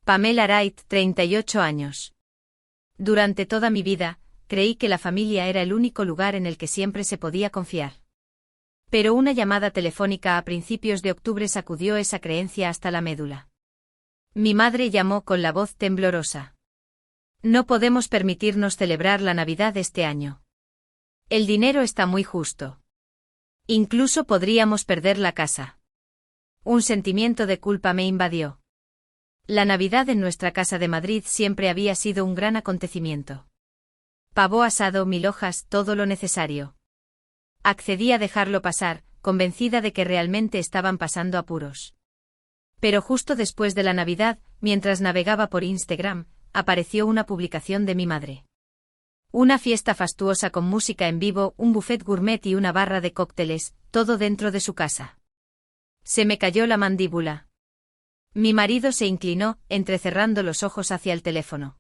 Pamela Wright, 38 años. Durante toda mi vida, creí que la familia era el único lugar en el que siempre se podía confiar. Pero una llamada telefónica a principios de octubre sacudió esa creencia hasta la médula. Mi madre llamó con la voz temblorosa. No podemos permitirnos celebrar la Navidad este año. El dinero está muy justo. Incluso podríamos perder la casa. Un sentimiento de culpa me invadió. La Navidad en nuestra casa de Madrid siempre había sido un gran acontecimiento. Pavo asado, 1000 hojas, todo lo necesario. Accedí a dejarlo pasar, convencida de que realmente estaban pasando apuros. Pero justo después de la Navidad, mientras navegaba por Instagram, apareció una publicación de mi madre. Una fiesta fastuosa con música en vivo, un buffet gourmet y una barra de cócteles, todo dentro de su casa. Se me cayó la mandíbula. Mi marido se inclinó, entrecerrando los ojos hacia el teléfono.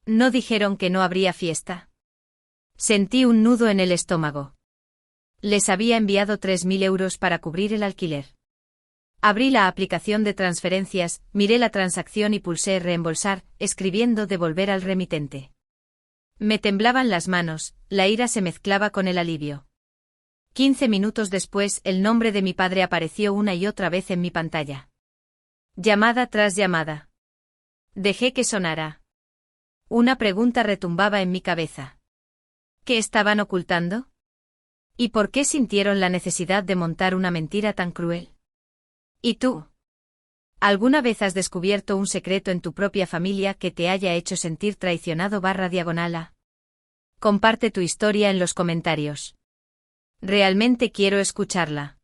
¿No dijeron que no habría fiesta? Sentí un nudo en el estómago. Les había enviado 3000 euros para cubrir el alquiler. Abrí la aplicación de transferencias, miré la transacción y pulsé reembolsar, escribiendo devolver al remitente. Me temblaban las manos, la ira se mezclaba con el alivio. 15 minutos después, el nombre de mi padre apareció una y otra vez en mi pantalla. Llamada tras llamada. Dejé que sonara. Una pregunta retumbaba en mi cabeza. ¿Qué estaban ocultando? ¿Y por qué sintieron la necesidad de montar una mentira tan cruel? ¿Y tú? ¿Alguna vez has descubierto un secreto en tu propia familia que te haya hecho sentir traicionado /diagonal? Comparte tu historia en los comentarios. Realmente quiero escucharla.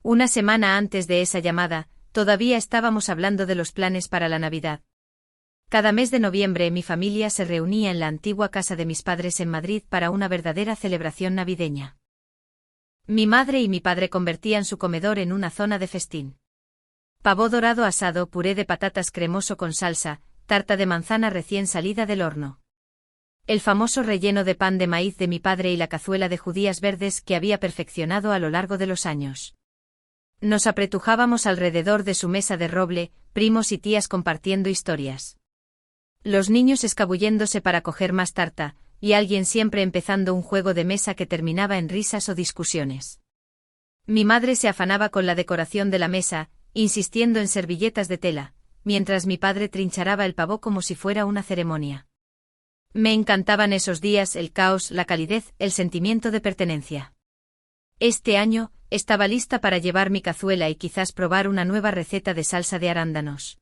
Una semana antes de esa llamada, todavía estábamos hablando de los planes para la Navidad. Cada mes de noviembre mi familia se reunía en la antigua casa de mis padres en Madrid para una verdadera celebración navideña. Mi madre y mi padre convertían su comedor en una zona de festín. Pavo dorado asado, puré de patatas cremoso con salsa, tarta de manzana recién salida del horno. El famoso relleno de pan de maíz de mi padre y la cazuela de judías verdes que había perfeccionado a lo largo de los años. Nos apretujábamos alrededor de su mesa de roble, primos y tías compartiendo historias. Los niños escabulléndose para coger más tarta, y alguien siempre empezando un juego de mesa que terminaba en risas o discusiones. Mi madre se afanaba con la decoración de la mesa, insistiendo en servilletas de tela, mientras mi padre trincharaba el pavo como si fuera una ceremonia. Me encantaban esos días, el caos, la calidez, el sentimiento de pertenencia. Este año, estaba lista para llevar mi cazuela y quizás probar una nueva receta de salsa de arándanos.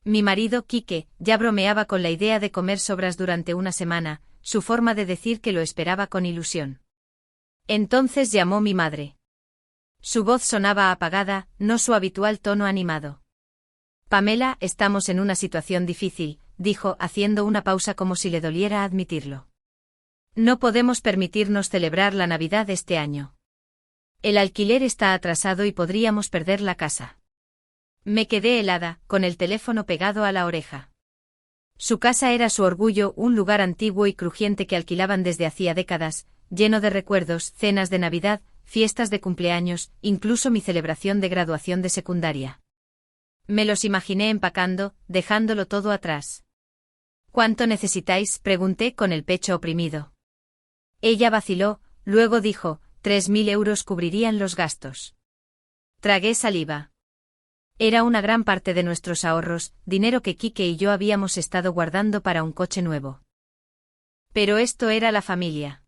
Mi marido, Quique, ya bromeaba con la idea de comer sobras durante una semana, su forma de decir que lo esperaba con ilusión. Entonces llamó mi madre. Su voz sonaba apagada, no su habitual tono animado. Pamela, estamos en una situación difícil, dijo, haciendo una pausa como si le doliera admitirlo. No podemos permitirnos celebrar la Navidad este año. El alquiler está atrasado y podríamos perder la casa. Me quedé helada, con el teléfono pegado a la oreja. Su casa era su orgullo, un lugar antiguo y crujiente que alquilaban desde hacía décadas, lleno de recuerdos, cenas de Navidad, fiestas de cumpleaños, incluso mi celebración de graduación de secundaria. Me los imaginé empacando, dejándolo todo atrás. ¿Cuánto necesitáis?, pregunté con el pecho oprimido. Ella vaciló, luego dijo, 3000 euros cubrirían los gastos. Tragué saliva. Era una gran parte de nuestros ahorros, dinero que Quique y yo habíamos estado guardando para un coche nuevo. Pero esto era la familia.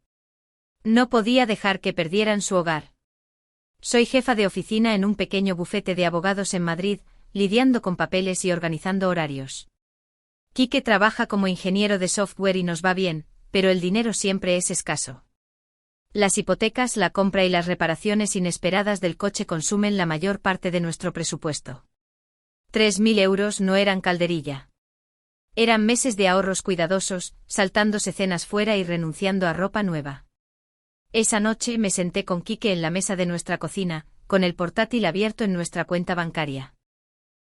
No podía dejar que perdieran su hogar. Soy jefa de oficina en un pequeño bufete de abogados en Madrid, lidiando con papeles y organizando horarios. Quique trabaja como ingeniero de software y nos va bien, pero el dinero siempre es escaso. Las hipotecas, la compra y las reparaciones inesperadas del coche consumen la mayor parte de nuestro presupuesto. 3000 euros no eran calderilla. Eran meses de ahorros cuidadosos, saltándose cenas fuera y renunciando a ropa nueva. Esa noche me senté con Quique en la mesa de nuestra cocina, con el portátil abierto en nuestra cuenta bancaria.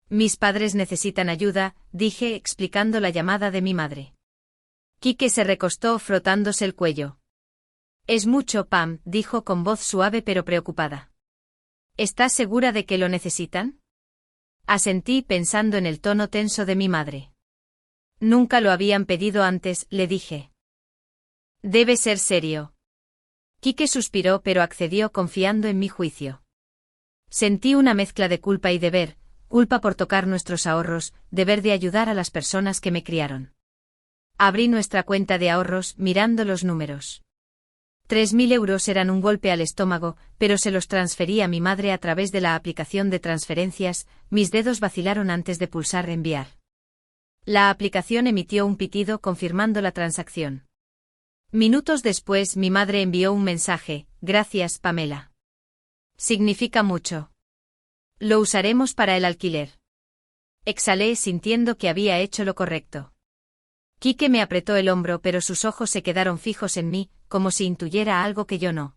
Mis padres necesitan ayuda, dije explicando la llamada de mi madre. Quique se recostó frotándose el cuello. Es mucho, Pam, dijo con voz suave pero preocupada. ¿Estás segura de que lo necesitan? Asentí pensando en el tono tenso de mi madre. Nunca lo habían pedido antes, le dije. Debe ser serio. Quique suspiró pero accedió confiando en mi juicio. Sentí una mezcla de culpa y deber, culpa por tocar nuestros ahorros, deber de ayudar a las personas que me criaron. Abrí nuestra cuenta de ahorros, mirando los números. 3.000 euros eran un golpe al estómago, pero se los transferí a mi madre a través de la aplicación de transferencias, mis dedos vacilaron antes de pulsar enviar. La aplicación emitió un pitido confirmando la transacción. Minutos después mi madre envió un mensaje: gracias, Pamela. Significa mucho. Lo usaremos para el alquiler. Exhalé sintiendo que había hecho lo correcto. Quique me apretó el hombro pero sus ojos se quedaron fijos en mí, como si intuyera algo que yo no.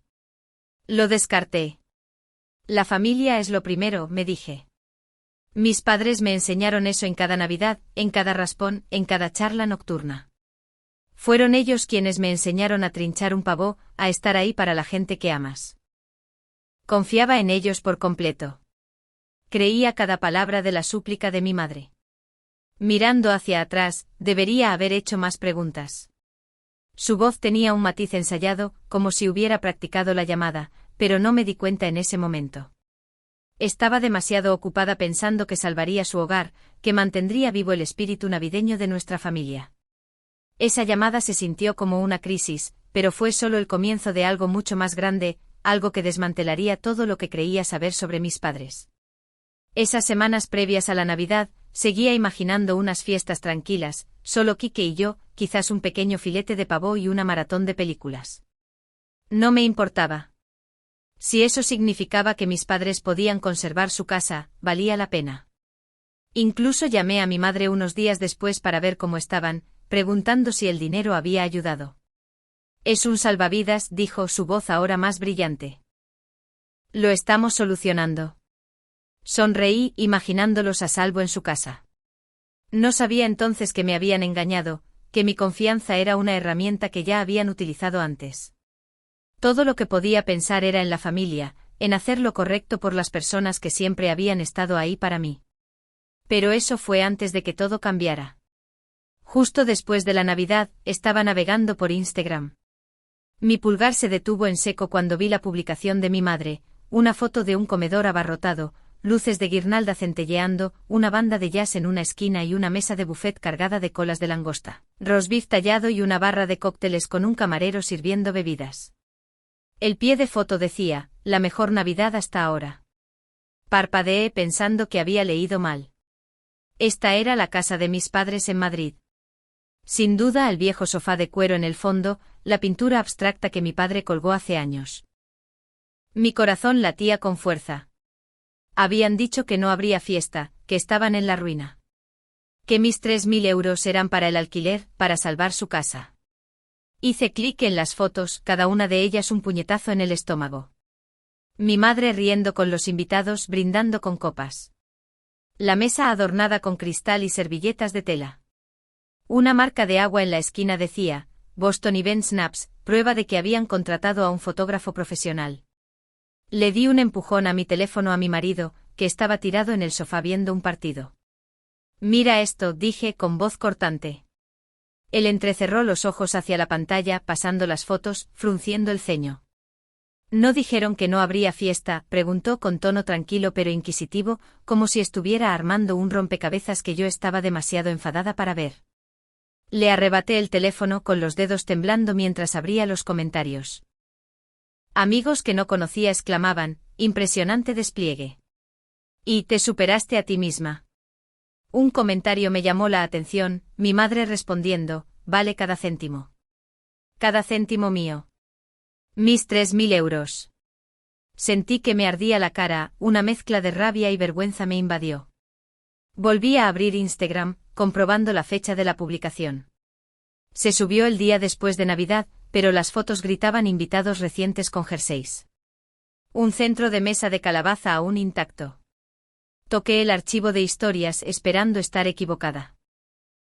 Lo descarté. La familia es lo primero, me dije. Mis padres me enseñaron eso en cada Navidad, en cada raspón, en cada charla nocturna. Fueron ellos quienes me enseñaron a trinchar un pavó, a estar ahí para la gente que amas. Confiaba en ellos por completo. Creía cada palabra de la súplica de mi madre. Mirando hacia atrás, debería haber hecho más preguntas. Su voz tenía un matiz ensayado, como si hubiera practicado la llamada, pero no me di cuenta en ese momento. Estaba demasiado ocupada pensando que salvaría su hogar, que mantendría vivo el espíritu navideño de nuestra familia. Esa llamada se sintió como una crisis, pero fue solo el comienzo de algo mucho más grande, algo que desmantelaría todo lo que creía saber sobre mis padres. Esas semanas previas a la Navidad, seguía imaginando unas fiestas tranquilas, solo Quique y yo, quizás un pequeño filete de pavó y una maratón de películas. No me importaba. Si eso significaba que mis padres podían conservar su casa, valía la pena. Incluso llamé a mi madre unos días después para ver cómo estaban, preguntando si el dinero había ayudado. Es un salvavidas, dijo, su voz ahora más brillante. Lo estamos solucionando. Sonreí, imaginándolos a salvo en su casa. No sabía entonces que me habían engañado, que mi confianza era una herramienta que ya habían utilizado antes. Todo lo que podía pensar era en la familia, en hacer lo correcto por las personas que siempre habían estado ahí para mí. Pero eso fue antes de que todo cambiara. Justo después de la Navidad, estaba navegando por Instagram. Mi pulgar se detuvo en seco cuando vi la publicación de mi madre, una foto de un comedor abarrotado, luces de guirnalda centelleando, una banda de jazz en una esquina y una mesa de buffet cargada de colas de langosta, roast beef tallado y una barra de cócteles con un camarero sirviendo bebidas. El pie de foto decía: la mejor Navidad hasta ahora. Parpadeé pensando que había leído mal. Esta era la casa de mis padres en Madrid. Sin duda el viejo sofá de cuero en el fondo, la pintura abstracta que mi padre colgó hace años. Mi corazón latía con fuerza. Habían dicho que no habría fiesta, que estaban en la ruina. Que mis 3.000 euros eran para el alquiler, para salvar su casa. Hice clic en las fotos, cada una de ellas un puñetazo en el estómago. Mi madre riendo con los invitados, brindando con copas. La mesa adornada con cristal y servilletas de tela. Una marca de agua en la esquina decía: Boston Event Snaps, prueba de que habían contratado a un fotógrafo profesional. Le di un empujón a mi teléfono a mi marido, que estaba tirado en el sofá viendo un partido. Mira esto, dije con voz cortante. Él entrecerró los ojos hacia la pantalla, pasando las fotos, frunciendo el ceño. ¿No dijeron que no habría fiesta?, preguntó con tono tranquilo pero inquisitivo, como si estuviera armando un rompecabezas que yo estaba demasiado enfadada para ver. Le arrebaté el teléfono con los dedos temblando mientras abría los comentarios. Amigos que no conocía exclamaban: impresionante despliegue. Y te superaste a ti misma. Un comentario me llamó la atención, mi madre respondiendo: vale cada céntimo. Cada céntimo mío. Mis 3.000 euros. Sentí que me ardía la cara, una mezcla de rabia y vergüenza me invadió. Volví a abrir Instagram, comprobando la fecha de la publicación. Se subió el día después de Navidad, pero las fotos gritaban invitados recientes con jerseys. Un centro de mesa de calabaza aún intacto. Toqué el archivo de historias esperando estar equivocada.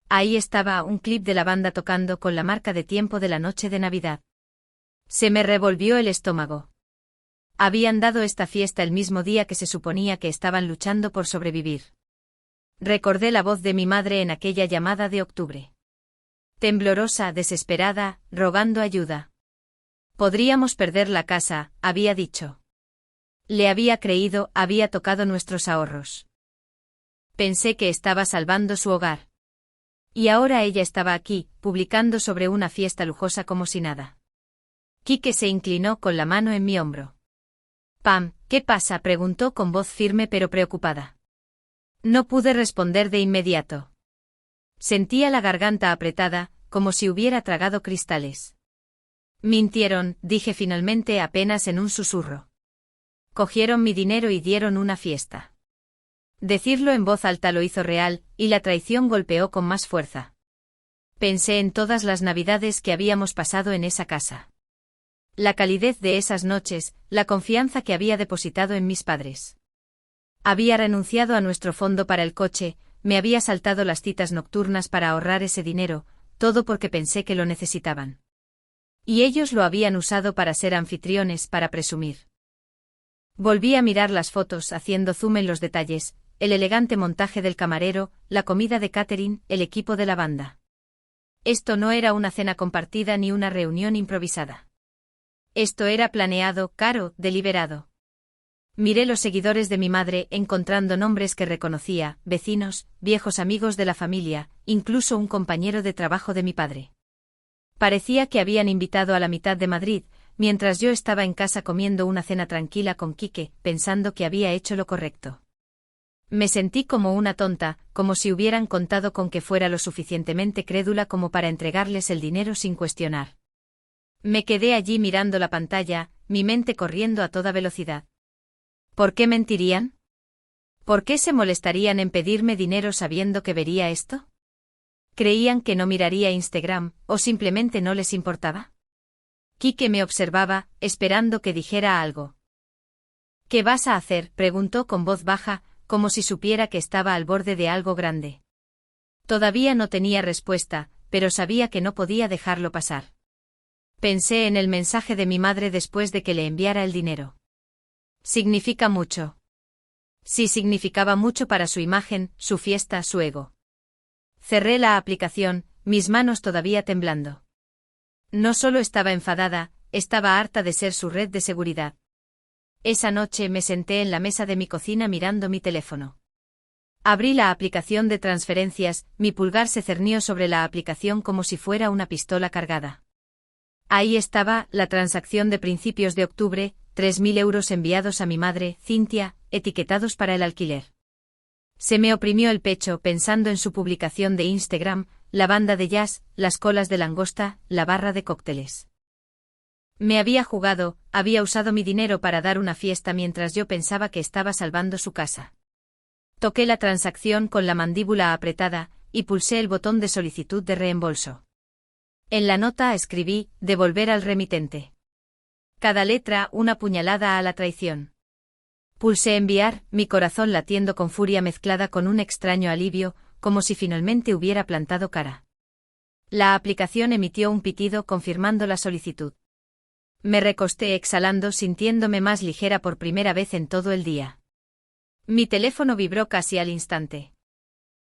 Ahí estaba un clip de la banda tocando con la marca de tiempo de la noche de Navidad. Se me revolvió el estómago. Habían dado esta fiesta el mismo día que se suponía que estaban luchando por sobrevivir. Recordé la voz de mi madre en aquella llamada de octubre. Temblorosa, desesperada, rogando ayuda. Podríamos perder la casa, había dicho. Le había creído, había tocado nuestros ahorros. Pensé que estaba salvando su hogar. Y ahora ella estaba aquí, publicando sobre una fiesta lujosa como si nada. Quique se inclinó con la mano en mi hombro. Pam, ¿qué pasa?, preguntó con voz firme pero preocupada. No pude responder de inmediato. Sentía la garganta apretada, como si hubiera tragado cristales. Mintieron, dije finalmente apenas en un susurro. Cogieron mi dinero y dieron una fiesta. Decirlo en voz alta lo hizo real, y la traición golpeó con más fuerza. Pensé en todas las navidades que habíamos pasado en esa casa. La calidez de esas noches, la confianza que había depositado en mis padres. Había renunciado a nuestro fondo para el coche, me había saltado las citas nocturnas para ahorrar ese dinero, todo porque pensé que lo necesitaban. Y ellos lo habían usado para ser anfitriones, para presumir. Volví a mirar las fotos haciendo zoom en los detalles, el elegante montaje del camarero, la comida de catering, el equipo de la banda. Esto no era una cena compartida ni una reunión improvisada. Esto era planeado, caro, deliberado. Miré los seguidores de mi madre, encontrando nombres que reconocía, vecinos, viejos amigos de la familia, incluso un compañero de trabajo de mi padre. Parecía que habían invitado a la mitad de Madrid, mientras yo estaba en casa comiendo una cena tranquila con Quique, pensando que había hecho lo correcto. Me sentí como una tonta, como si hubieran contado con que fuera lo suficientemente crédula como para entregarles el dinero sin cuestionar. Me quedé allí mirando la pantalla, mi mente corriendo a toda velocidad. ¿Por qué mentirían? ¿Por qué se molestarían en pedirme dinero sabiendo que vería esto? ¿Creían que no miraría Instagram, o simplemente no les importaba? Quique me observaba, esperando que dijera algo. ¿Qué vas a hacer?, preguntó con voz baja, como si supiera que estaba al borde de algo grande. Todavía no tenía respuesta, pero sabía que no podía dejarlo pasar. Pensé en el mensaje de mi madre después de que le enviara el dinero. Significa mucho. Sí, significaba mucho para su imagen, su fiesta, su ego. Cerré la aplicación, mis manos todavía temblando. No solo estaba enfadada, estaba harta de ser su red de seguridad. Esa noche me senté en la mesa de mi cocina mirando mi teléfono. Abrí la aplicación de transferencias, mi pulgar se cernió sobre la aplicación como si fuera una pistola cargada. Ahí estaba, la transacción de principios de octubre, 3.000 euros enviados a mi madre, Cintia, etiquetados para el alquiler. Se me oprimió el pecho pensando en su publicación de Instagram, la banda de jazz, las colas de langosta, la barra de cócteles. Me había jugado, había usado mi dinero para dar una fiesta mientras yo pensaba que estaba salvando su casa. Toqué la transacción con la mandíbula apretada, y pulsé el botón de solicitud de reembolso. En la nota escribí, devolver al remitente. Cada letra una puñalada a la traición. Pulsé enviar, mi corazón latiendo con furia mezclada con un extraño alivio, como si finalmente hubiera plantado cara. La aplicación emitió un pitido confirmando la solicitud. Me recosté exhalando, sintiéndome más ligera por primera vez en todo el día. Mi teléfono vibró casi al instante.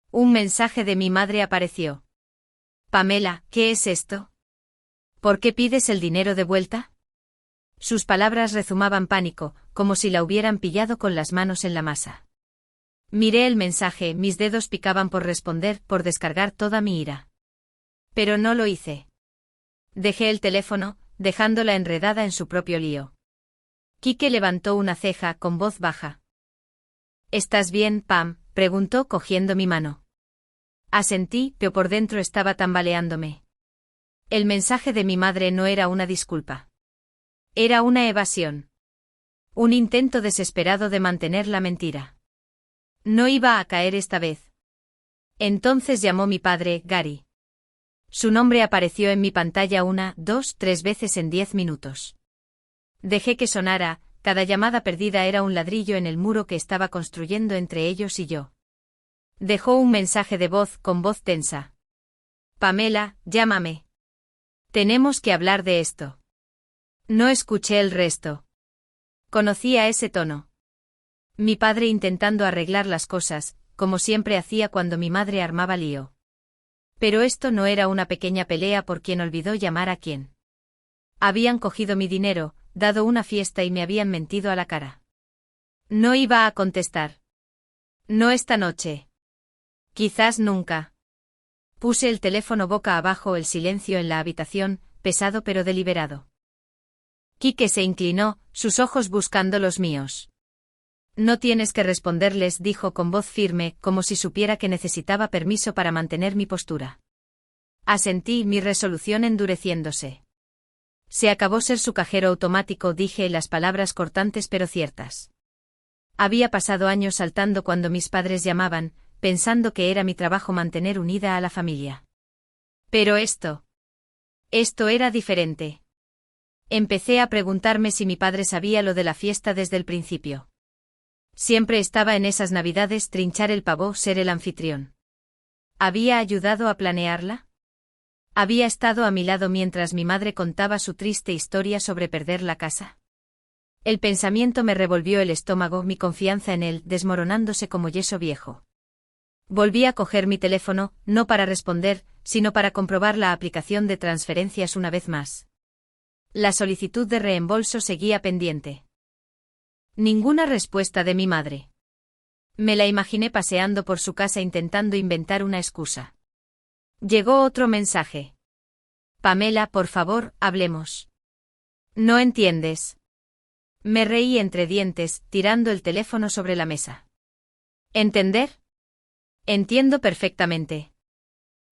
Un mensaje de mi madre apareció. Pamela, ¿qué es esto? ¿Por qué pides el dinero de vuelta? Sus palabras rezumaban pánico, como si la hubieran pillado con las manos en la masa. Miré el mensaje, mis dedos picaban por responder, por descargar toda mi ira. Pero no lo hice. Dejé el teléfono, dejándola enredada en su propio lío. Quique levantó una ceja con voz baja. ¿Estás bien, Pam?, preguntó cogiendo mi mano. Asentí, pero por dentro estaba tambaleándome. El mensaje de mi madre no era una disculpa. Era una evasión. Un intento desesperado de mantener la mentira. No iba a caer esta vez. Entonces llamó mi padre, Gary. Su nombre apareció en mi pantalla 1, 2, 3 veces en 10 minutos. Dejé que sonara, cada llamada perdida era un ladrillo en el muro que estaba construyendo entre ellos y yo. Dejó un mensaje de voz con voz tensa. Pamela, llámame. Tenemos que hablar de esto. No escuché el resto. Conocía ese tono. Mi padre intentando arreglar las cosas, como siempre hacía cuando mi madre armaba lío. Pero esto no era una pequeña pelea por quien olvidó llamar a quien. Habían cogido mi dinero, dado una fiesta y me habían mentido a la cara. No iba a contestar. No esta noche. Quizás nunca. Puse el teléfono boca abajo, el silencio en la habitación, pesado pero deliberado. Quique se inclinó, sus ojos buscando los míos. No tienes que responderles, dijo con voz firme, como si supiera que necesitaba permiso para mantener mi postura. Asentí, mi resolución endureciéndose. Se acabó ser su cajero automático, dije, las palabras cortantes pero ciertas. Había pasado años saltando cuando mis padres llamaban, pensando que era mi trabajo mantener unida a la familia. Pero esto era diferente. Empecé a preguntarme si mi padre sabía lo de la fiesta desde el principio. Siempre estaba en esas navidades trinchar el pavo, ser el anfitrión. ¿Había ayudado a planearla? ¿Había estado a mi lado mientras mi madre contaba su triste historia sobre perder la casa? El pensamiento me revolvió el estómago, mi confianza en él desmoronándose como yeso viejo. Volví a coger mi teléfono, no para responder, sino para comprobar la aplicación de transferencias una vez más. La solicitud de reembolso seguía pendiente. Ninguna respuesta de mi madre. Me la imaginé paseando por su casa intentando inventar una excusa. Llegó otro mensaje. Pamela, por favor, hablemos. ¿No entiendes? Me reí entre dientes, tirando el teléfono sobre la mesa. ¿Entender? Entiendo perfectamente.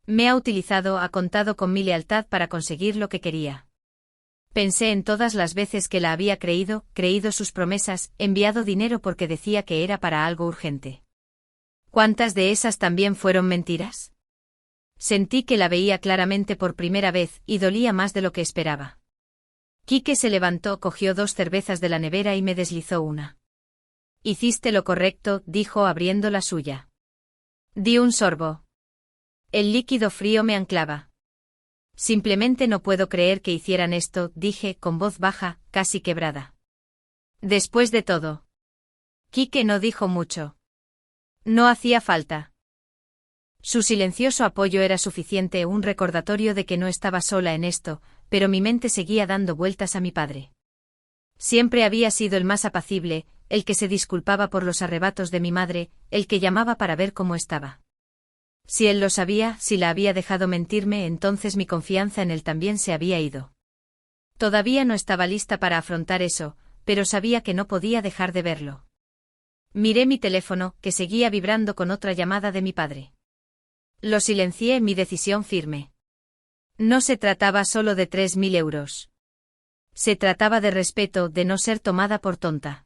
Me ha utilizado, ha contado con mi lealtad para conseguir lo que quería. Pensé en todas las veces que la había creído sus promesas, enviado dinero porque decía que era para algo urgente. ¿Cuántas de esas también fueron mentiras? Sentí que la veía claramente por primera vez y dolía más de lo que esperaba. Quique se levantó, cogió 2 cervezas de la nevera y me deslizó una. Hiciste lo correcto, dijo abriendo la suya. Di un sorbo. El líquido frío me anclaba. Simplemente no puedo creer que hicieran esto, dije con voz baja, casi quebrada. Después de todo. Quique no dijo mucho. No hacía falta. Su silencioso apoyo era suficiente, un recordatorio de que no estaba sola en esto, pero mi mente seguía dando vueltas a mi padre. Siempre había sido el más apacible, el que se disculpaba por los arrebatos de mi madre, el que llamaba para ver cómo estaba. Si él lo sabía, si la había dejado mentirme, entonces mi confianza en él también se había ido. Todavía no estaba lista para afrontar eso, pero sabía que no podía dejar de verlo. Miré mi teléfono, que seguía vibrando con otra llamada de mi padre. Lo silencié, mi decisión firme. No se trataba solo de 3.000 euros. Se trataba de respeto, de no ser tomada por tonta.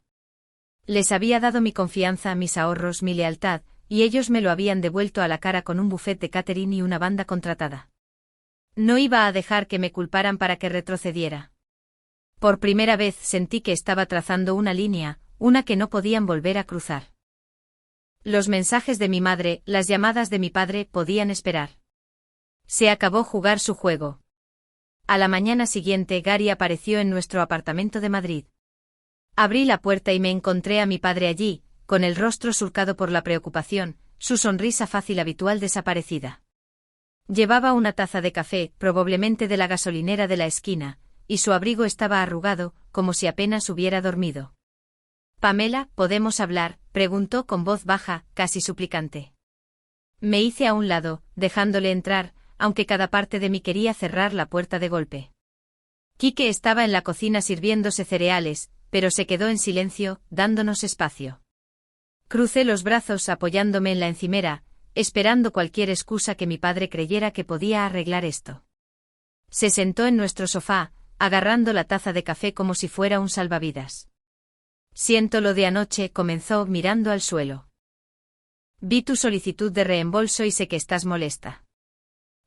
Les había dado mi confianza, mis ahorros, mi lealtad, y ellos me lo habían devuelto a la cara con un buffet de catering y una banda contratada. No iba a dejar que me culparan para que retrocediera. Por primera vez sentí que estaba trazando una línea, una que no podían volver a cruzar. Los mensajes de mi madre, las llamadas de mi padre podían esperar. Se acabó jugar su juego. A la mañana siguiente Gary apareció en nuestro apartamento de Madrid. Abrí la puerta y me encontré a mi padre allí, con el rostro surcado por la preocupación, su sonrisa fácil habitual desaparecida. Llevaba una taza de café, probablemente de la gasolinera de la esquina, y su abrigo estaba arrugado, como si apenas hubiera dormido. Pamela, ¿podemos hablar?, preguntó con voz baja, casi suplicante. Me hice a un lado, dejándole entrar, aunque cada parte de mí quería cerrar la puerta de golpe. Quique estaba en la cocina sirviéndose cereales, pero se quedó en silencio, dándonos espacio. Crucé los brazos apoyándome en la encimera, esperando cualquier excusa que mi padre creyera que podía arreglar esto. Se sentó en nuestro sofá, agarrando la taza de café como si fuera un salvavidas. Siento lo de anoche, comenzó mirando al suelo. Vi tu solicitud de reembolso y sé que estás molesta.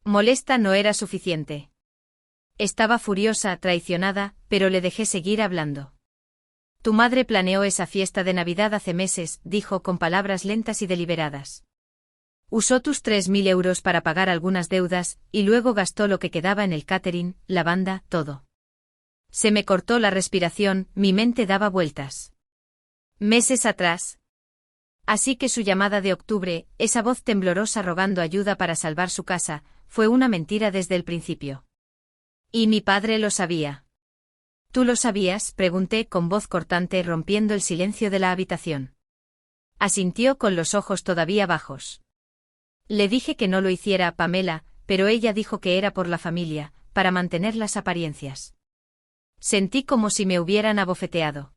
Molesta no era suficiente. Estaba furiosa, traicionada, pero le dejé seguir hablando. Tu madre planeó esa fiesta de Navidad hace meses, dijo con palabras lentas y deliberadas. Usó tus 3.000 euros para pagar algunas deudas, y luego gastó lo que quedaba en el catering, la banda, todo. Se me cortó la respiración, mi mente daba vueltas. Meses atrás. Así que su llamada de octubre, esa voz temblorosa rogando ayuda para salvar su casa, fue una mentira desde el principio. Y mi padre lo sabía. ¿Tú lo sabías?, pregunté con voz cortante rompiendo el silencio de la habitación. Asintió con los ojos todavía bajos. Le dije que no lo hiciera, Pamela, pero ella dijo que era por la familia, para mantener las apariencias. Sentí como si me hubieran abofeteado.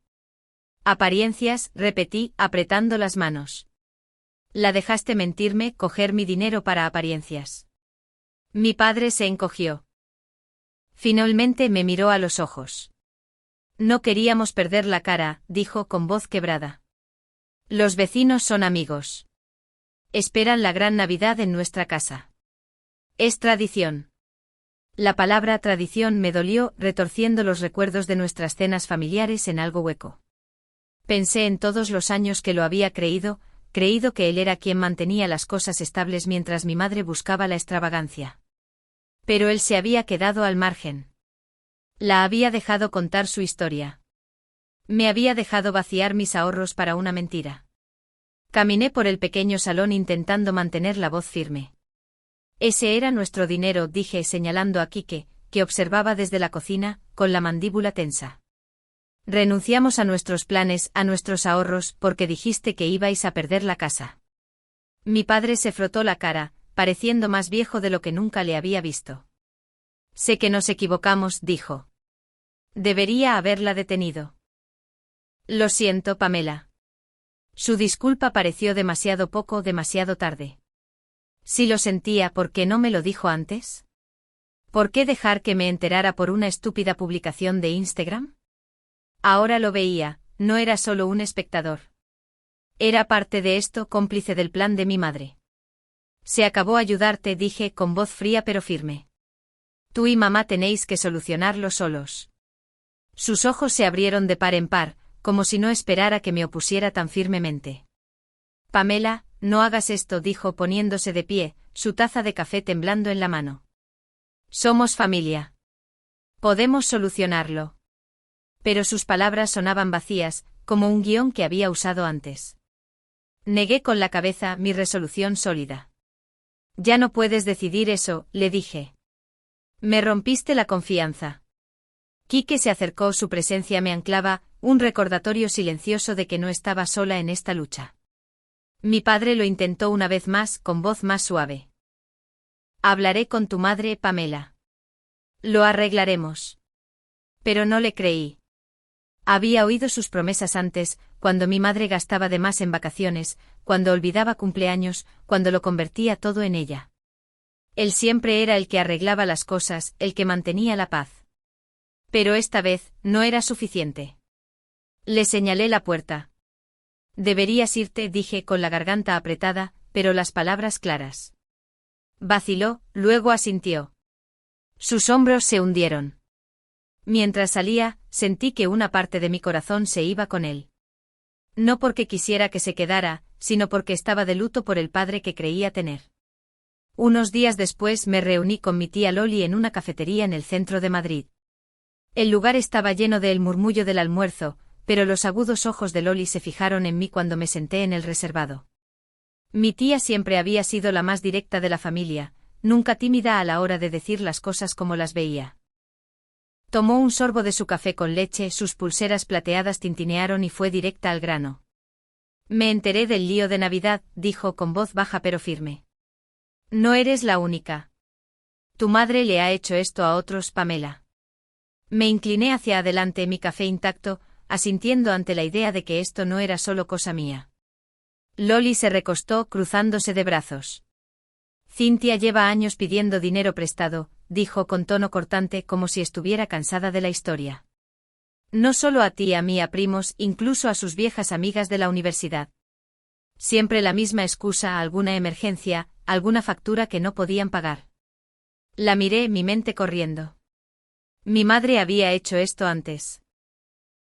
Apariencias, repetí, apretando las manos. La dejaste mentirme, coger mi dinero para apariencias. Mi padre se encogió. Finalmente me miró a los ojos. No queríamos perder la cara, dijo con voz quebrada. Los vecinos son amigos. Esperan la gran Navidad en nuestra casa. Es tradición. La palabra tradición me dolió, retorciendo los recuerdos de nuestras cenas familiares en algo hueco. Pensé en todos los años que lo había creído que él era quien mantenía las cosas estables mientras mi madre buscaba la extravagancia. Pero él se había quedado al margen. La había dejado contar su historia. Me había dejado vaciar mis ahorros para una mentira. Caminé por el pequeño salón intentando mantener la voz firme. Ese era nuestro dinero, dije señalando a Quique, que observaba desde la cocina, con la mandíbula tensa. Renunciamos a nuestros planes, a nuestros ahorros, porque dijiste que ibais a perder la casa. Mi padre se frotó la cara, pareciendo más viejo de lo que nunca le había visto. Sé que nos equivocamos, dijo. Debería haberla detenido. Lo siento, Pamela. Su disculpa pareció demasiado poco, demasiado tarde. Si lo sentía, ¿por qué no me lo dijo antes? ¿Por qué dejar que me enterara por una estúpida publicación de Instagram? Ahora lo veía, no era solo un espectador. Era parte de esto, cómplice del plan de mi madre. Se acabó ayudarte, dije con voz fría pero firme. Tú y mamá tenéis que solucionarlo solos. Sus ojos se abrieron de par en par, como si no esperara que me opusiera tan firmemente. Pamela, no hagas esto, dijo poniéndose de pie, su taza de café temblando en la mano. Somos familia. Podemos solucionarlo. Pero sus palabras sonaban vacías, como un guión que había usado antes. Negué con la cabeza, mi resolución sólida. Ya no puedes decidir eso, le dije. Me rompiste la confianza. Quique se acercó, su presencia me anclaba, un recordatorio silencioso de que no estaba sola en esta lucha. Mi padre lo intentó una vez más, con voz más suave. Hablaré con tu madre, Pamela. Lo arreglaremos. Pero no le creí. Había oído sus promesas antes, cuando mi madre gastaba de más en vacaciones, cuando olvidaba cumpleaños, cuando lo convertía todo en ella. Él siempre era el que arreglaba las cosas, el que mantenía la paz. Pero esta vez, no era suficiente. Le señalé la puerta. Deberías irte, dije con la garganta apretada, pero las palabras claras. Vaciló, luego asintió. Sus hombros se hundieron. Mientras salía, sentí que una parte de mi corazón se iba con él. No porque quisiera que se quedara, sino porque estaba de luto por el padre que creía tener. Unos días después me reuní con mi tía Loli en una cafetería en el centro de Madrid. El lugar estaba lleno del murmullo del almuerzo, pero los agudos ojos de Loli se fijaron en mí cuando me senté en el reservado. Mi tía siempre había sido la más directa de la familia, nunca tímida a la hora de decir las cosas como las veía. Tomó un sorbo de su café con leche, sus pulseras plateadas tintinearon y fue directa al grano. Me enteré del lío de Navidad, dijo con voz baja pero firme. No eres la única. Tu madre le ha hecho esto a otros, Pamela. Me incliné hacia adelante, mi café intacto, asintiendo ante la idea de que esto no era solo cosa mía. Loli se recostó, cruzándose de brazos. Cintia lleva años pidiendo dinero prestado, dijo con tono cortante como si estuviera cansada de la historia. No solo a ti, a mí, a primos, incluso a sus viejas amigas de la universidad. Siempre la misma excusa, alguna emergencia, alguna factura que no podían pagar. La miré, mi mente corriendo. Mi madre había hecho esto antes.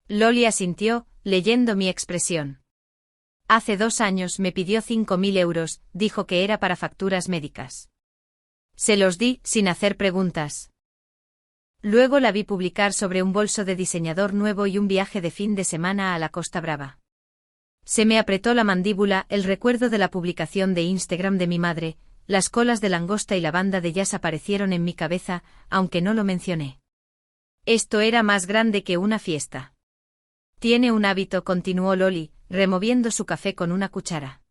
Loli asintió, leyendo mi expresión. Hace 2 años me pidió 5.000 euros, dijo que era para facturas médicas. Se los di, sin hacer preguntas. Luego la vi publicar sobre un bolso de diseñador nuevo y un viaje de fin de semana a la Costa Brava. Se me apretó la mandíbula el recuerdo de la publicación de Instagram de mi madre, las colas de langosta y la banda de jazz aparecieron en mi cabeza, aunque no lo mencioné. Esto era más grande que una fiesta. Tiene un hábito, continuó Loli, removiendo su café con una cuchara.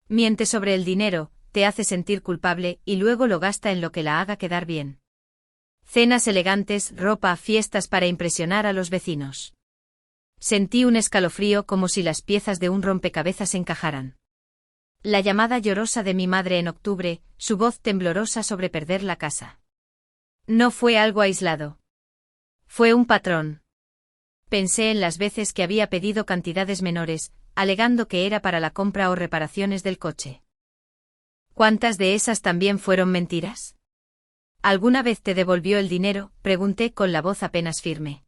Miente sobre el dinero, te hace sentir culpable y luego lo gasta en lo que la haga quedar bien. Cenas elegantes, ropa, fiestas para impresionar a los vecinos. Sentí un escalofrío como si las piezas de un rompecabezas encajaran. La llamada llorosa de mi madre en octubre, su voz temblorosa sobre perder la casa. No fue algo aislado. Fue un patrón. Pensé en las veces que había pedido cantidades menores, alegando que era para la compra o reparaciones del coche. ¿Cuántas de esas también fueron mentiras? ¿Alguna vez te devolvió el dinero?, pregunté con la voz apenas firme.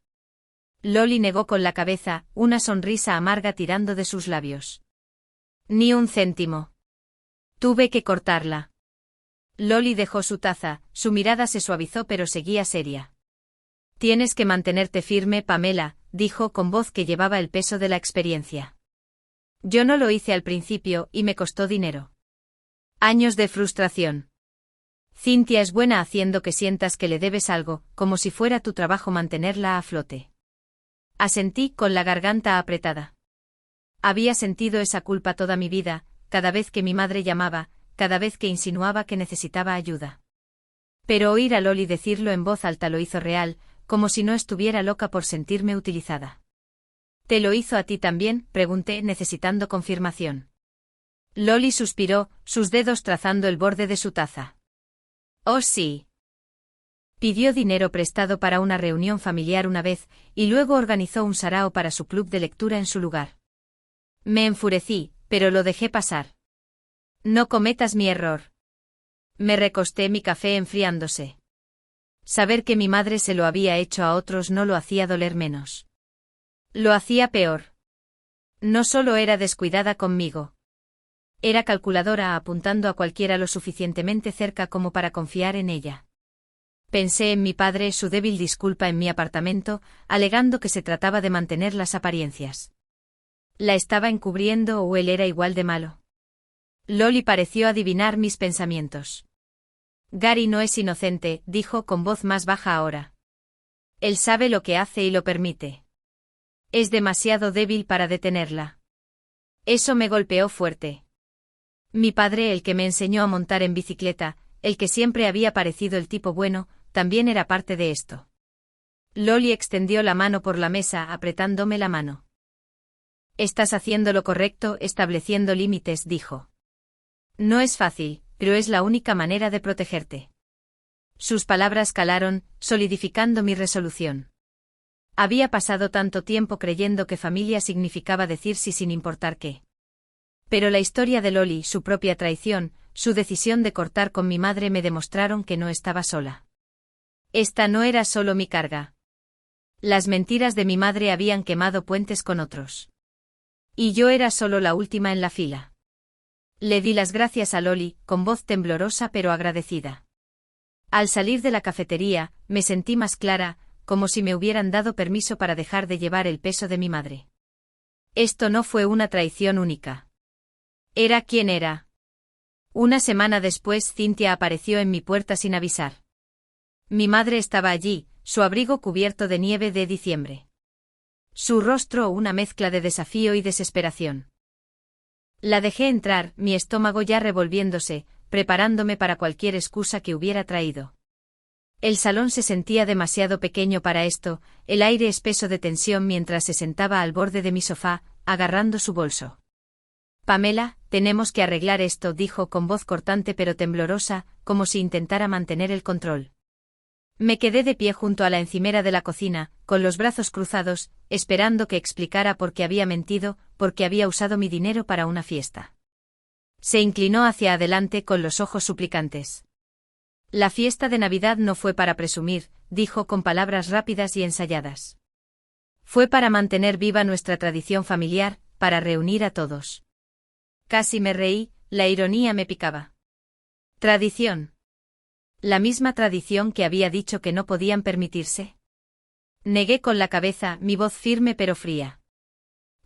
Loli negó con la cabeza, una sonrisa amarga tirando de sus labios. Ni un céntimo. Tuve que cortarla. Loli dejó su taza, su mirada se suavizó pero seguía seria. Tienes que mantenerte firme, Pamela, dijo con voz que llevaba el peso de la experiencia. Yo no lo hice al principio y me costó dinero. Años de frustración. Cynthia es buena haciendo que sientas que le debes algo, como si fuera tu trabajo mantenerla a flote. Asentí con la garganta apretada. Había sentido esa culpa toda mi vida, cada vez que mi madre llamaba, cada vez que insinuaba que necesitaba ayuda. Pero oír a Loli decirlo en voz alta lo hizo real, como si no estuviera loca por sentirme utilizada. ¿Te lo hizo a ti también?, pregunté necesitando confirmación. Loli suspiró, sus dedos trazando el borde de su taza. Oh sí. Pidió dinero prestado para una reunión familiar una vez, y luego organizó un sarao para su club de lectura en su lugar. Me enfurecí, pero lo dejé pasar. No cometas mi error. Me recosté mi café enfriándose. Saber que mi madre se lo había hecho a otros no lo hacía doler menos. Lo hacía peor. No solo era descuidada conmigo. Era calculadora apuntando a cualquiera lo suficientemente cerca como para confiar en ella. Pensé en mi padre, su débil disculpa en mi apartamento, alegando que se trataba de mantener las apariencias. ¿La estaba encubriendo o él era igual de malo? Loli pareció adivinar mis pensamientos. Gary no es inocente, dijo con voz más baja ahora. Él sabe lo que hace y lo permite. Es demasiado débil para detenerla. Eso me golpeó fuerte. Mi padre, el que me enseñó a montar en bicicleta, el que siempre había parecido el tipo bueno, también era parte de esto. Loli extendió la mano por la mesa apretándome la mano. Estás haciendo lo correcto, estableciendo límites, dijo. No es fácil, pero es la única manera de protegerte. Sus palabras calaron, solidificando mi resolución. Había pasado tanto tiempo creyendo que familia significaba decir sí sin importar qué. Pero la historia de Loli, su propia traición, su decisión de cortar con mi madre me demostraron que no estaba sola. Esta no era solo mi carga. Las mentiras de mi madre habían quemado puentes con otros. Y yo era solo la última en la fila. Le di las gracias a Loli, con voz temblorosa pero agradecida. Al salir de la cafetería, me sentí más clara, como si me hubieran dado permiso para dejar de llevar el peso de mi madre. Esto no fue una traición única. Era quien era. Una semana después Cynthia apareció en mi puerta sin avisar. Mi madre estaba allí, su abrigo cubierto de nieve de diciembre. Su rostro una mezcla de desafío y desesperación. La dejé entrar, mi estómago ya revolviéndose, preparándome para cualquier excusa que hubiera traído. El salón se sentía demasiado pequeño para esto, el aire espeso de tensión mientras se sentaba al borde de mi sofá, agarrando su bolso. Pamela, tenemos que arreglar esto, dijo con voz cortante pero temblorosa, como si intentara mantener el control. Me quedé de pie junto a la encimera de la cocina, con los brazos cruzados, esperando que explicara por qué había mentido, por qué había usado mi dinero para una fiesta. Se inclinó hacia adelante con los ojos suplicantes. La fiesta de Navidad no fue para presumir, dijo con palabras rápidas y ensayadas. Fue para mantener viva nuestra tradición familiar, para reunir a todos. Casi me reí, la ironía me picaba. ¿Tradición? ¿La misma tradición que había dicho que no podían permitirse? Negué con la cabeza, mi voz firme pero fría.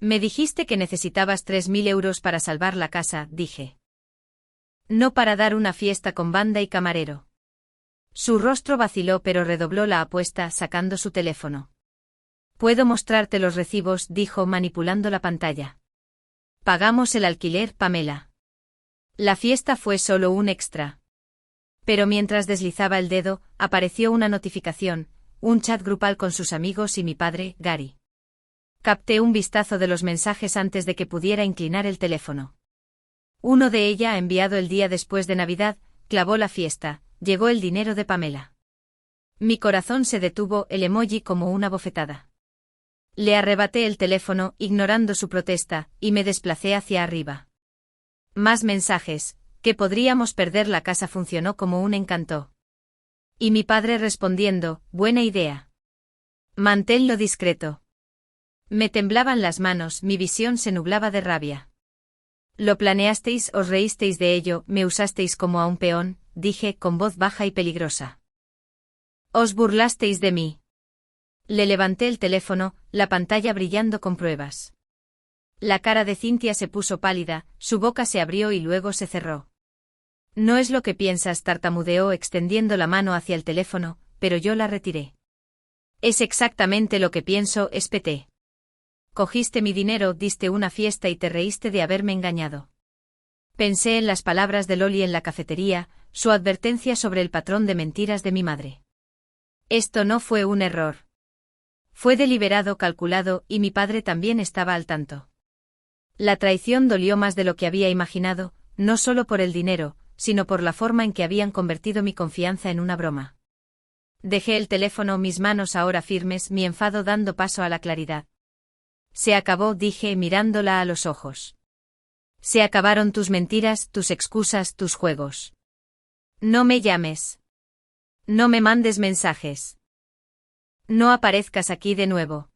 Me dijiste que necesitabas 3.000 euros para salvar la casa, dije. No para dar una fiesta con banda y camarero. Su rostro vaciló pero redobló la apuesta sacando su teléfono. Puedo mostrarte los recibos, dijo manipulando la pantalla. Pagamos el alquiler, Pamela. La fiesta fue solo un extra. Pero mientras deslizaba el dedo, apareció una notificación, un chat grupal con sus amigos y mi padre, Gary. Capté un vistazo de los mensajes antes de que pudiera inclinar el teléfono. Uno de ella, enviado el día después de Navidad, clavó la fiesta, llegó el dinero de Pamela. Mi corazón se detuvo, el emoji como una bofetada. Le arrebaté el teléfono, ignorando su protesta, y me desplacé hacia arriba. Más mensajes, que podríamos perder la casa funcionó como un encanto. Y mi padre respondiendo, buena idea. Manténlo discreto. Me temblaban las manos, mi visión se nublaba de rabia. Lo planeasteis, os reísteis de ello, me usasteis como a un peón, dije con voz baja y peligrosa. Os burlasteis de mí. Le levanté el teléfono, la pantalla brillando con pruebas. La cara de Cynthia se puso pálida, su boca se abrió y luego se cerró. No es lo que piensas, tartamudeó extendiendo la mano hacia el teléfono, pero yo la retiré. Es exactamente lo que pienso, espeté. Cogiste mi dinero, diste una fiesta y te reíste de haberme engañado. Pensé en las palabras de Loli en la cafetería, su advertencia sobre el patrón de mentiras de mi madre. Esto no fue un error. Fue deliberado, calculado, y mi padre también estaba al tanto. La traición dolió más de lo que había imaginado, no solo por el dinero, sino por la forma en que habían convertido mi confianza en una broma. Dejé el teléfono, mis manos ahora firmes, mi enfado dando paso a la claridad. Se acabó, dije mirándola a los ojos. Se acabaron tus mentiras, tus excusas, tus juegos. No me llames. No me mandes mensajes. No aparezcas aquí de nuevo.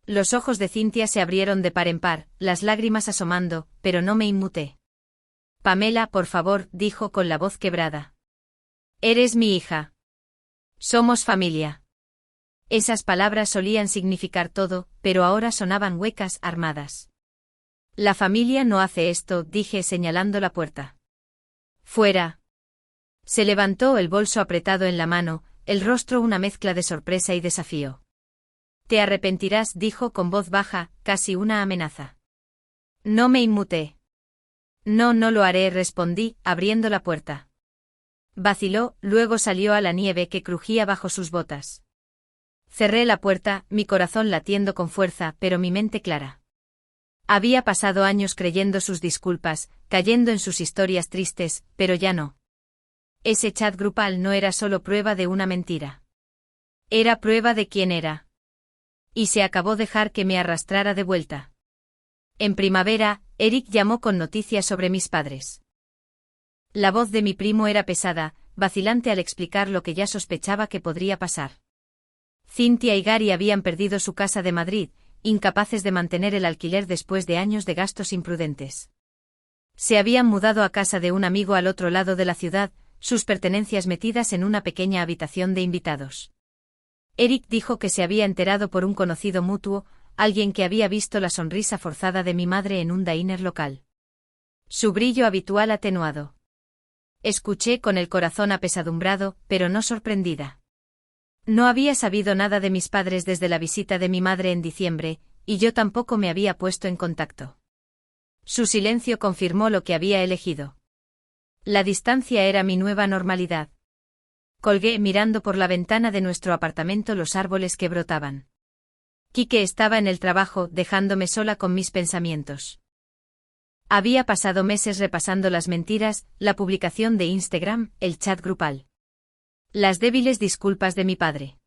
Los ojos de Cynthia se abrieron de par en par, las lágrimas asomando, pero no me inmuté. Pamela, por favor, dijo con la voz quebrada. Eres mi hija. Somos familia. Esas palabras solían significar todo, pero ahora sonaban huecas, armadas. La familia no hace esto, dije señalando la puerta. Fuera. Se levantó, el bolso apretado en la mano, el rostro una mezcla de sorpresa y desafío. Te arrepentirás, dijo con voz baja, casi una amenaza. No me inmuté. No, no lo haré, respondí, abriendo la puerta. Vaciló, luego salió a la nieve que crujía bajo sus botas. Cerré la puerta, mi corazón latiendo con fuerza, pero mi mente clara. Había pasado años creyendo sus disculpas, cayendo en sus historias tristes, pero ya no. Ese chat grupal no era solo prueba de una mentira. Era prueba de quién era. Y se acabó dejar que me arrastrara de vuelta. En primavera, Eric llamó con noticias sobre mis padres. La voz de mi primo era pesada, vacilante al explicar lo que ya sospechaba que podría pasar. Cynthia y Gary habían perdido su casa de Madrid, incapaces de mantener el alquiler después de años de gastos imprudentes. Se habían mudado a casa de un amigo al otro lado de la ciudad, sus pertenencias metidas en una pequeña habitación de invitados. Eric dijo que se había enterado por un conocido mutuo, alguien que había visto la sonrisa forzada de mi madre en un diner local. Su brillo habitual atenuado. Escuché con el corazón apesadumbrado, pero no sorprendida. No había sabido nada de mis padres desde la visita de mi madre en diciembre, y yo tampoco me había puesto en contacto. Su silencio confirmó lo que había elegido. La distancia era mi nueva normalidad. Colgué mirando por la ventana de nuestro apartamento los árboles que brotaban. Quique estaba en el trabajo, dejándome sola con mis pensamientos. Había pasado meses repasando las mentiras, la publicación de Instagram, el chat grupal. Las débiles disculpas de mi padre.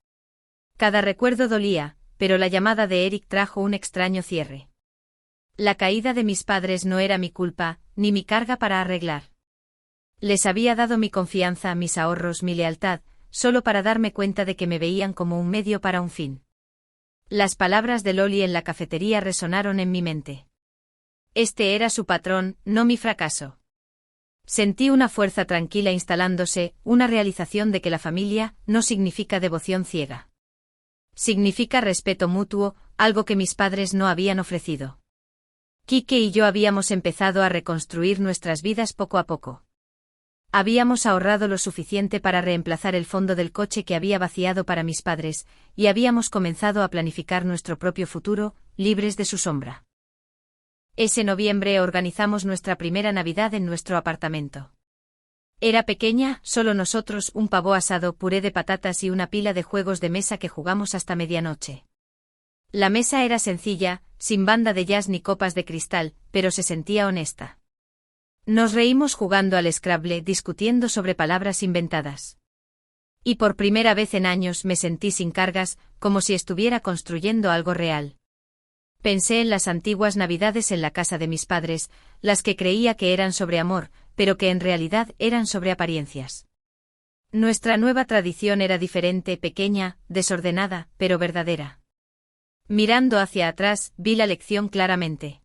Cada recuerdo dolía, pero la llamada de Eric trajo un extraño cierre. La caída de mis padres no era mi culpa, ni mi carga para arreglar. Les había dado mi confianza, mis ahorros, mi lealtad, solo para darme cuenta de que me veían como un medio para un fin. Las palabras de Loli en la cafetería resonaron en mi mente. Este era su patrón, no mi fracaso. Sentí una fuerza tranquila instalándose, una realización de que la familia no significa devoción ciega. Significa respeto mutuo, algo que mis padres no habían ofrecido. Quique y yo habíamos empezado a reconstruir nuestras vidas poco a poco. Habíamos ahorrado lo suficiente para reemplazar el fondo del coche que había vaciado para mis padres, y habíamos comenzado a planificar nuestro propio futuro, libres de su sombra. Ese noviembre organizamos nuestra primera Navidad en nuestro apartamento. Era pequeña, solo nosotros, un pavo asado, puré de patatas y una pila de juegos de mesa que jugamos hasta medianoche. La mesa era sencilla, sin banda de jazz ni copas de cristal, pero se sentía honesta. Nos reímos jugando al Scrabble, discutiendo sobre palabras inventadas. Y por primera vez en años me sentí sin cargas, como si estuviera construyendo algo real. Pensé en las antiguas Navidades en la casa de mis padres, las que creía que eran sobre amor, pero que en realidad eran sobre apariencias. Nuestra nueva tradición era diferente, pequeña, desordenada, pero verdadera. Mirando hacia atrás, vi la lección claramente.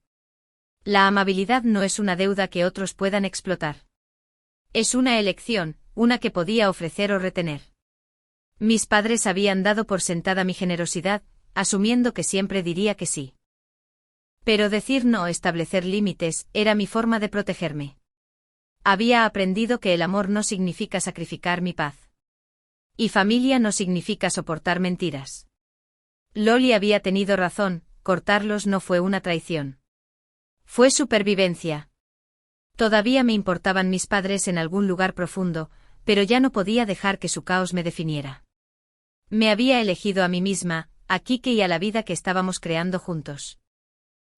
La amabilidad no es una deuda que otros puedan explotar. Es una elección, una que podía ofrecer o retener. Mis padres habían dado por sentada mi generosidad, asumiendo que siempre diría que sí. Pero decir no o establecer límites era mi forma de protegerme. Había aprendido que el amor no significa sacrificar mi paz. Y familia no significa soportar mentiras. Loli había tenido razón, cortarlos no fue una traición. Fue supervivencia. Todavía me importaban mis padres en algún lugar profundo, pero ya no podía dejar que su caos me definiera. Me había elegido a mí misma, a Quique y a la vida que estábamos creando juntos.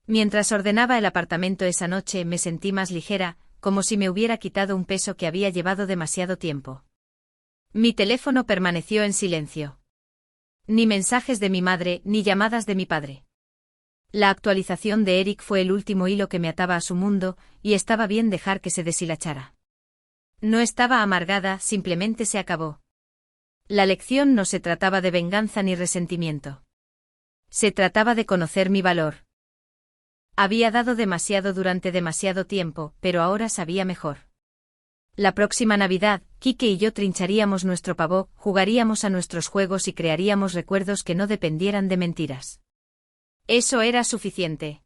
Mientras ordenaba el apartamento esa noche me sentí más ligera, como si me hubiera quitado un peso que había llevado demasiado tiempo. Mi teléfono permaneció en silencio. Ni mensajes de mi madre, ni llamadas de mi padre. La actualización de Eric fue el último hilo que me ataba a su mundo, y estaba bien dejar que se deshilachara. No estaba amargada, simplemente se acabó. La lección no se trataba de venganza ni resentimiento. Se trataba de conocer mi valor. Había dado demasiado durante demasiado tiempo, pero ahora sabía mejor. La próxima Navidad, Quique y yo trincharíamos nuestro pavó, jugaríamos a nuestros juegos y crearíamos recuerdos que no dependieran de mentiras. Eso era suficiente.